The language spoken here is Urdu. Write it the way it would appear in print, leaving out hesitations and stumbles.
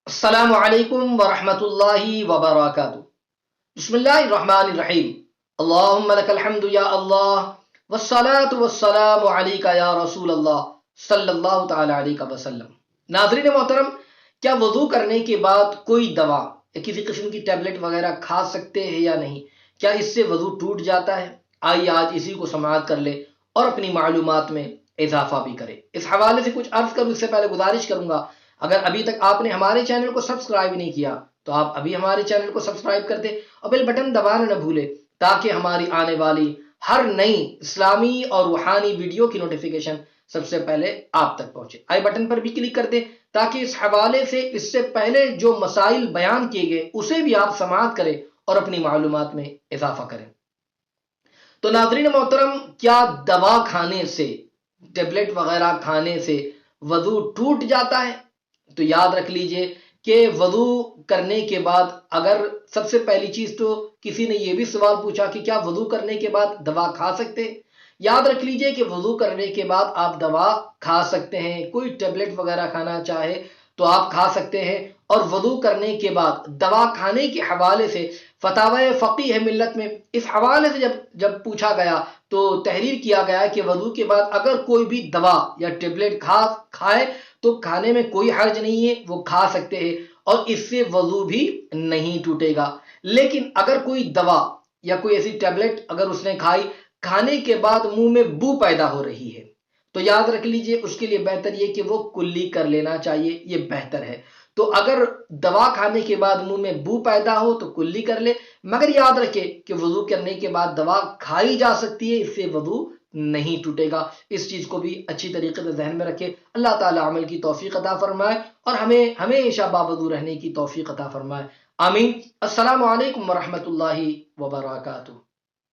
السلام علیکم ورحمۃ اللہ وبرکاتہ۔ بسم اللہ الرحمن الرحیم۔ اللہم لک الحمد یا اللہ، والصلاة والسلام علیکہ یا رسول اللہ صلی اللہ تعالی علیہ وسلم۔ ناظرین محترم، کیا وضو کرنے کے بعد کوئی دوا یا کسی قسم کی ٹیبلٹ وغیرہ کھا سکتے ہیں یا نہیں؟ کیا اس سے وضو ٹوٹ جاتا ہے؟ آئیے آج اسی کو سماعت کر لے اور اپنی معلومات میں اضافہ بھی کرے۔ اس حوالے سے کچھ عرض کروں، اس سے پہلے گزارش کروں گا، اگر ابھی تک آپ نے ہمارے چینل کو سبسکرائب نہیں کیا تو آپ ابھی ہمارے چینل کو سبسکرائب کر دیں اور بیل بٹن دبانا نہ بھولے، تاکہ ہماری آنے والی ہر نئی اسلامی اور روحانی ویڈیو کی نوٹیفیکیشن سب سے پہلے آپ تک پہنچے۔ آئی بٹن پر بھی کلک کر دیں تاکہ اس حوالے سے اس سے پہلے جو مسائل بیان کیے گئے اسے بھی آپ سماعت کریں اور اپنی معلومات میں اضافہ کریں۔ تو ناظرین محترم، کیا دوا کھانے سے، ٹیبلٹ وغیرہ کھانے سے وضو ٹوٹ جاتا ہے؟ تو یاد رکھ لیجئے کہ وضو کرنے کے بعد، اگر سب سے پہلی چیز تو کسی نے یہ بھی سوال پوچھا کہ کیا وضو کرنے کے بعد دوا کھا سکتے ہیں؟ یاد رکھ لیجئے کہ وضو کرنے کے بعد آپ دوا کھا سکتے ہیں، کوئی ٹیبلٹ وغیرہ کھانا چاہے تو آپ کھا سکتے ہیں۔ اور وضو کرنے کے بعد دوا کھانے کے حوالے سے فتاوی فقیہ ملت میں اس حوالے سے جب پوچھا گیا تو تحریر کیا گیا کہ وضو کے بعد اگر کوئی بھی دوا یا ٹیبلٹ کھائے تو کھانے میں کوئی حرج نہیں ہے، وہ کھا سکتے ہیں اور اس سے وضو بھی نہیں ٹوٹے گا۔ لیکن اگر کوئی دوا یا کوئی ایسی ٹیبلٹ اگر اس نے کھائی، کھانے کے بعد منہ میں بو پیدا ہو رہی ہے، تو یاد رکھ لیجئے اس کے لیے بہتر یہ کہ وہ کلی کر لینا چاہیے، یہ بہتر ہے۔ تو اگر دوا کھانے کے بعد منہ میں بو پیدا ہو تو کلی کر لے، مگر یاد رکھے کہ وضو کرنے کے بعد دوا کھائی جا سکتی ہے، اس سے وضو نہیں ٹوٹے گا۔ اس چیز کو بھی اچھی طریقے سے ذہن میں رکھے۔ اللہ تعالی عمل کی توفیق عطا فرمائے اور ہمیں ہمیشہ باوضو رہنے کی توفیق عطا فرمائے، آمین۔ السلام علیکم ورحمۃ اللہ وبرکاتہ۔